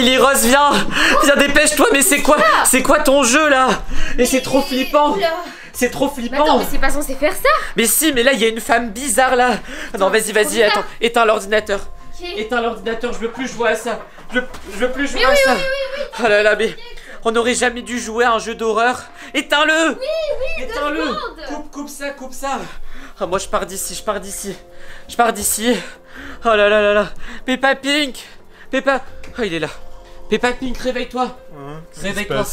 Lily Rose, viens. Viens, dépêche-toi, mais c'est quoi ton jeu là? Et c'est trop flippant. C'est trop flippant. Attends, mais c'est pas censé faire ça. Mais si, mais là il y a une femme bizarre là. Non, vas-y, attends, éteins l'ordinateur. Éteins l'ordinateur, je veux plus jouer à ça. Je veux plus jouer à ça. Oh là là, mais on n'aurait jamais dû jouer à un jeu d'horreur. Éteins-le. Oui, éteins-le. Coupe ça. Oh, moi je pars d'ici. Oh là là là là. Peppa Pink. Oh, il est là. Peppa Pink, réveille-toi. Réveille-toi.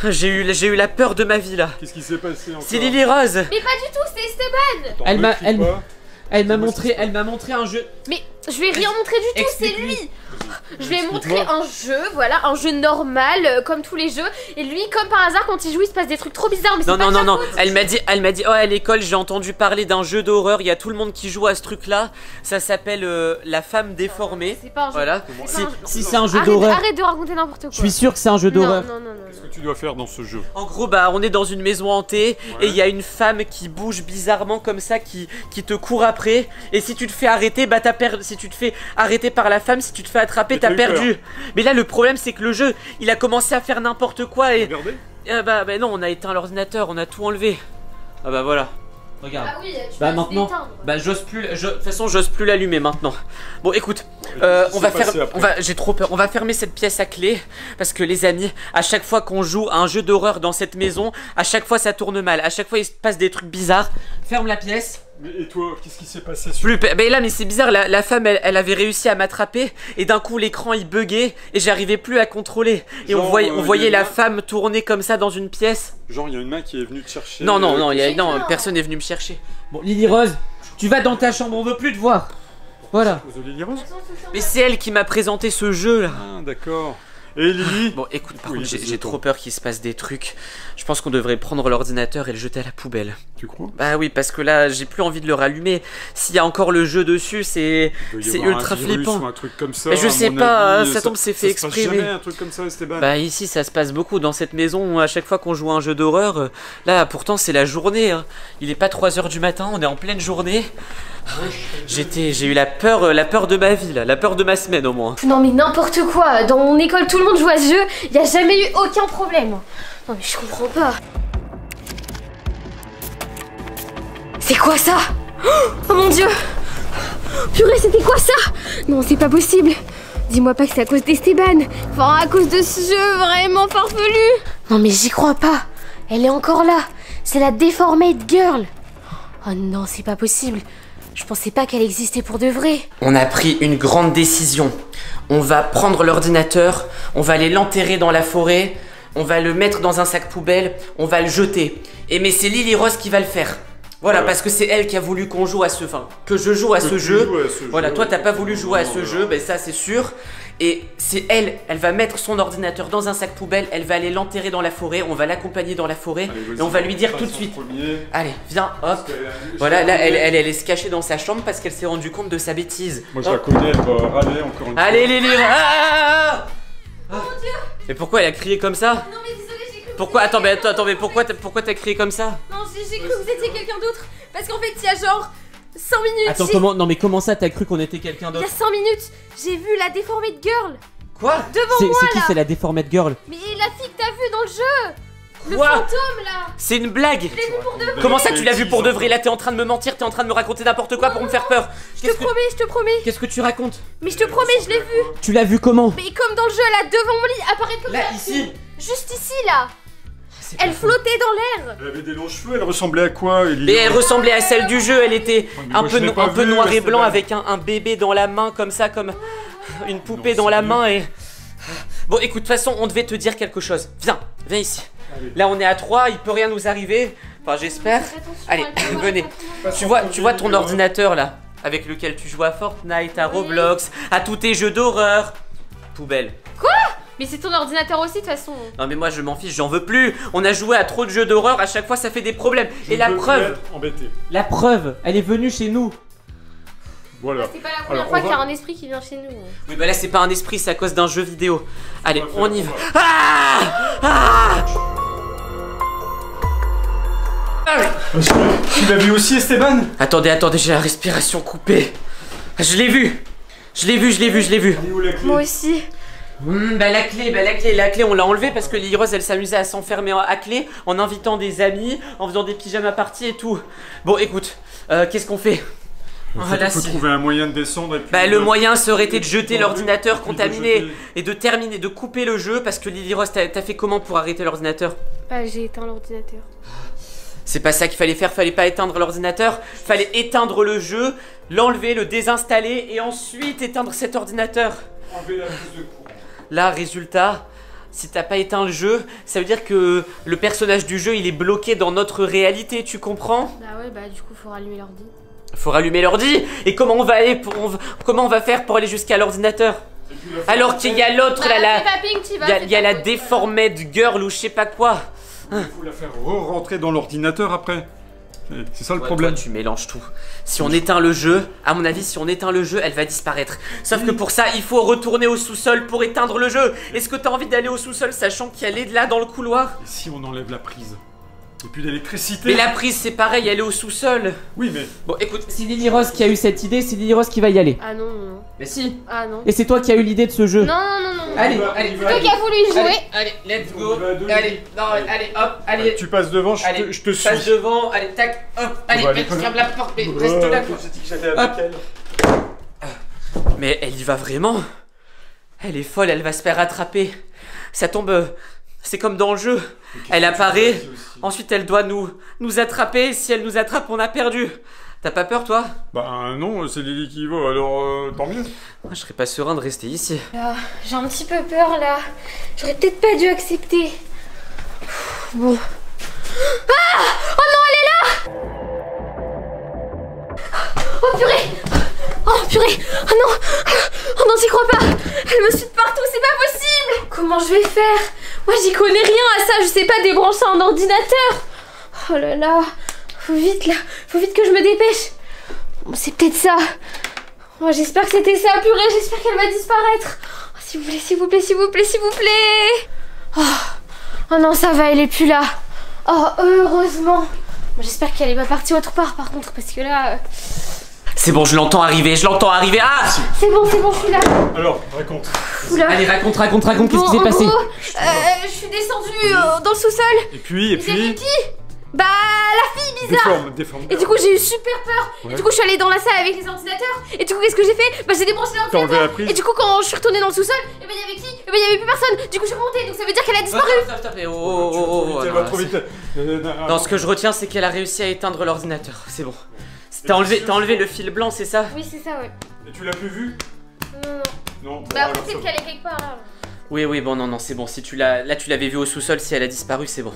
J'ai eu la peur de ma vie là. Qu'est-ce qui s'est passé encore? C'est Lily Rose. Mais pas du tout, c'est Esteban. Elle m'a montré un jeu. Mais je lui ai rien montré du tout, c'est lui. Je lui ai montré un jeu, voilà, un jeu normal, comme tous les jeux. Et lui, comme par hasard, quand il joue, il se passe des trucs trop bizarres. Mais non. Elle m'a dit, oh, à l'école, j'ai entendu parler d'un jeu d'horreur. Il y a tout le monde qui joue à ce truc-là. Ça s'appelle La femme déformée. C'est pas un jeu. Voilà. Si c'est un jeu d'horreur. Arrête de raconter n'importe quoi. Je suis sûr que c'est un jeu d'horreur. Non. Qu'est-ce que tu dois faire dans ce jeu? En gros, on est dans une maison hantée et il y a une femme qui bouge bizarrement comme ça, qui te court après. Et si tu te fais arrêter, t'as perdu. Si tu te fais arrêter par la femme, si tu te fais attraper, t'as perdu. Mais là, le problème, c'est que le jeu, il a commencé à faire n'importe quoi et. Regardez. Non, on a éteint l'ordinateur, on a tout enlevé. Ah bah voilà. Regarde. Ah oui, tu vas maintenant, j'ose plus. De toute façon, j'ose plus l'allumer maintenant. Bon, écoute, j'ai trop peur. On va fermer cette pièce à clé parce que les amis, à chaque fois qu'on joue à un jeu d'horreur dans cette maison, à chaque fois ça tourne mal. À chaque fois, il se passe des trucs bizarres. Ferme la pièce. Mais et toi, qu'est-ce qui s'est passé mais c'est bizarre, la femme elle avait réussi à m'attraper et d'un coup l'écran il buguait et j'arrivais plus à contrôler. Et genre, on voyait la femme tourner comme ça dans une pièce. Genre il y a une main qui est venue te chercher. Non, personne n'est venu me chercher. Bon, Lily Rose, tu vas dans ta chambre, on veut plus te voir. Voilà. Mais c'est elle qui m'a présenté ce jeu là. Ah d'accord. Et Lily? Bon écoute, par contre j'ai trop peur qu'il se passe des trucs. Je pense qu'on devrait prendre l'ordinateur et le jeter à la poubelle. Tu crois? Bah oui, parce que là j'ai plus envie de le rallumer. S'il y a encore le jeu dessus, c'est ultra flippant. Ou un truc comme ça, mais je sais pas, ça tombe, c'est fait exprès. Ça se passe jamais un truc comme ça, Esteban? Bah ici ça se passe beaucoup dans cette maison. À chaque fois qu'on joue à un jeu d'horreur, là pourtant c'est la journée hein. Il est pas 3 h du matin, on est en pleine journée. J'ai eu la peur de ma vie là, la peur de ma semaine au moins. Non mais n'importe quoi, dans mon école tout le monde joue à ce jeu, il n'y a jamais eu aucun problème. Non mais je comprends pas. C'est quoi ça? Oh mon dieu! Purée, c'était quoi ça? Non, c'est pas possible. Dis-moi pas que c'est à cause d'Esteban. Enfin, à cause de ce jeu vraiment farfelu. Non mais j'y crois pas. Elle est encore là. C'est la Deformed Girl. Oh non, c'est pas possible. Je pensais pas qu'elle existait pour de vrai. On a pris une grande décision. On va prendre l'ordinateur, on va aller l'enterrer dans la forêt, on va le mettre dans un sac poubelle, on va le jeter. Mais c'est Lily Rose qui va le faire. Voilà, parce que c'est elle qui a voulu qu'on joue à ce... Enfin, que je joue à ce jeu. Voilà, toi t'as pas voulu jouer à ce jeu, ben ça c'est sûr. Et c'est elle va mettre son ordinateur dans un sac poubelle, elle va aller l'enterrer dans la forêt, on va l'accompagner dans la forêt et on va lui dire tout de suite. Allez, viens, hop. Voilà, là elle est se cacher dans sa chambre parce qu'elle s'est rendue compte de sa bêtise. Moi je la connais, elle va râler encore une fois. Allez Lily. Oh mon dieu. Mais pourquoi elle a crié comme ça? Non mais désolé, j'ai cru. Pourquoi? Attends, mais pourquoi t'as crié comme ça? Non, j'ai cru que vous étiez quelqu'un d'autre. Parce qu'en fait, il y a genre 5 minutes. Attends, comment ça t'as cru qu'on était quelqu'un d'autre? Il y a 5 minutes, j'ai vu la Deformed Girl. Quoi? Devant moi. C'est qui, c'est la Deformed Girl? Mais la fille que t'as vue dans le jeu. Le Quoi? fantôme là. C'est une blague. Je l'ai vu pour de vrai. Comment ça tu l'as vu pour de vrai? Là t'es en train de me mentir, t'es en train de me raconter n'importe quoi pour me faire peur. Je te promets. Qu'est-ce que tu racontes? Mais je te promets, je l'ai vu. Tu l'as vu comment? Mais comme dans le jeu là, devant mon lit, apparaître comme là, ça. Ici. Juste ici là. Elle flottait dans l'air. Elle avait des longs cheveux, elle ressemblait à quoi? Mais elle ressemblait à celle du jeu, elle était un peu noir et blanc avec un bébé dans la main comme ça, comme une poupée dans la main et... Bon écoute, de toute façon on devait te dire quelque chose. Viens ici. Allez. Là on est à 3, il peut rien nous arriver. Enfin j'espère. Allez, venez. Tu vois ton ordinateur là, avec lequel tu joues à Fortnite, à Roblox, à tous tes jeux d'horreur. Poubelle. Quoi? Mais c'est ton ordinateur aussi de toute façon. Non mais moi je m'en fiche, j'en veux plus. On a joué à trop de jeux d'horreur, à chaque fois ça fait des problèmes. Et la preuve, elle est venue chez nous. Voilà. C'est pas la première fois qu'il y a un esprit qui vient chez nous. Oui bah là c'est pas un esprit, c'est à cause d'un jeu vidéo. Allez, on y va. Tu l'as vu aussi Esteban? Attendez, j'ai la respiration coupée. Je l'ai vu. Je l'ai vu, je l'ai vu, je l'ai vu. Elle est où la clé? Moi aussi. La clé, on l'a enlevée parce que Lily Rose elle s'amusait à s'enfermer à clé en invitant des amis, en faisant des pyjamas parties et tout. Bon, écoute, qu'est-ce qu'on fait? Il faut trouver un moyen de descendre et puis... Le moyen serait été de jeter de l'ordinateur puis de contaminé jeter. et de terminer, de couper le jeu parce que Lily Rose, t'as fait comment pour arrêter l'ordinateur? J'ai éteint l'ordinateur. C'est pas ça qu'il fallait faire, fallait pas éteindre l'ordinateur, fallait éteindre le jeu, l'enlever, le désinstaller et ensuite éteindre cet ordinateur. Enlever la prise de courant. Là, résultat, si t'as pas éteint le jeu, ça veut dire que le personnage du jeu il est bloqué dans notre réalité, tu comprends? Bah ouais, du coup faut rallumer l'ordi. Faut rallumer l'ordi. Et comment on va aller comment on va faire pour aller jusqu'à l'ordinateur? Alors qu'il y a l'autre là, il y a la déformed girl ou je sais pas quoi. Il faut la faire re-rentrer dans l'ordinateur après. C'est ça le problème. Toi, tu mélanges tout. Si on éteint le jeu, à mon avis, si on éteint le jeu, elle va disparaître. Sauf que pour ça, il faut retourner au sous-sol pour éteindre le jeu. Est-ce que t'as envie d'aller au sous-sol sachant qu'il y a là dans le couloir? Et si on enlève la prise? Et puis d'électricité. Mais la prise, c'est pareil, elle est au sous-sol. Oui, mais... Bon, écoute, c'est Lily Rose qui a eu cette idée, c'est Lily Rose qui va y aller. Ah non. Mais si. Ah non. Et c'est toi qui as eu l'idée de ce jeu. Non. Allez, C'est toi qui as voulu y jouer. Allez, let's On go. va à deux. Allez, hop, allez. Tu passes devant, Allez, je te suis. passe devant, allez, tac, hop, allez, va aller ferme la porte, mais reste là. Je t'ai dit que j'allais avec elle. Mais elle y va vraiment. Elle est folle, elle va se faire attraper. Ça tombe, c'est comme dans le jeu. Elle apparaît, ensuite elle doit nous attraper. Si elle nous attrape, on a perdu. T'as pas peur, toi? Bah non, c'est Lily qui y va, alors tant mieux. Moi, je serais pas serein de rester ici. J'ai un petit peu peur là. J'aurais peut-être pas dû accepter. Bon. Ah! Oh non, elle est là! Oh purée! Oh purée! Oh non! Oh non, j'y crois pas! Elle me suit de partout, c'est pas possible! Comment je vais faire? Moi j'y connais rien à ça, je sais pas débrancher un ordinateur! Oh là là! Faut vite là! Faut vite que je me dépêche! Bon, c'est peut-être ça! Oh, j'espère que c'était ça, purée, j'espère qu'elle va disparaître! Oh, s'il vous plaît, s'il vous plaît, s'il vous plaît, s'il vous plaît! Oh non, ça va, elle est plus là! Oh, heureusement! Bon, j'espère qu'elle est pas partie autre part par contre, parce que là... C'est bon, je l'entends arriver, Ah! C'est bon, je suis là! Alors, raconte. Oula. Allez, raconte, qu'est-ce qui s'est En passé? gros, je suis descendue dans le sous-sol. Et puis... Qui? Bah, la fille bizarre. Déforme. Et du coup, j'ai eu super peur. Ouais. Et du coup, je suis allée dans la salle avec les ordinateurs. Et du coup, qu'est-ce que j'ai fait? Bah, j'ai débranché T'as enlevé la l'ordinateur. prise? Et du coup, quand je suis retournée dans le sous-sol, et bah, il y avait qui? Et bah, il y avait plus personne. Du coup, je suis remontée. Donc, ça veut dire qu'elle a disparu. Stop, Elle va trop vite. Non, ce que je retiens, c'est qu'elle a réussi à éteindre l'ordinateur. C'est bon. T'as enlevé le fil blanc, c'est ça? Oui, c'est ça, ouais. Et tu l'as plus vu? Non. Non. bon, Bah, alors, après, ça c'est va. qu'elle est quelque part là. Oui, bon, non, c'est bon. Si tu là, tu l'avais vue au sous-sol, si elle a disparu, c'est bon.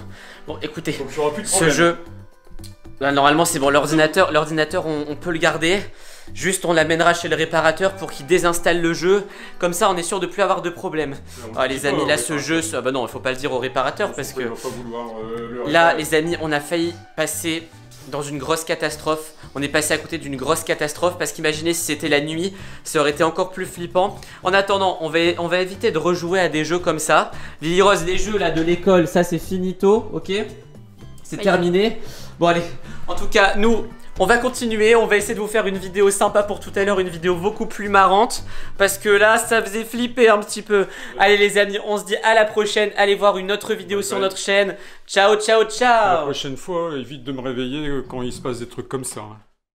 Bon, écoutez, Donc j'aurai plus de ce problème. jeu. Là, normalement, c'est bon. L'ordinateur, on peut le garder. Juste, on l'amènera chez le réparateur pour qu'il désinstalle le jeu. Comme ça, on est sûr de plus avoir de problème. Ah, les amis, là, ce jeu. Bah non, il faut pas le dire au réparateur parce que. Il va pas vouloir, le Là, réparer. les amis, on a failli passer dans une grosse catastrophe. On est passé à côté d'une grosse catastrophe parce qu'imaginez si c'était la nuit, ça aurait été encore plus flippant. En attendant, on va éviter de rejouer à des jeux comme ça. Lily Rose, les jeux là de l'école, ça c'est finito, ok? C'est terminé. Bon allez, en tout cas, nous, on va continuer. On va essayer de vous faire une vidéo sympa pour tout à l'heure, une vidéo beaucoup plus marrante. Parce que là, ça faisait flipper un petit peu. Allez les amis, on se dit à la prochaine. Allez voir une autre vidéo sur notre chaîne. Ciao, ciao, ciao. La prochaine fois, évite de me réveiller quand il se passe des trucs comme ça. Hein.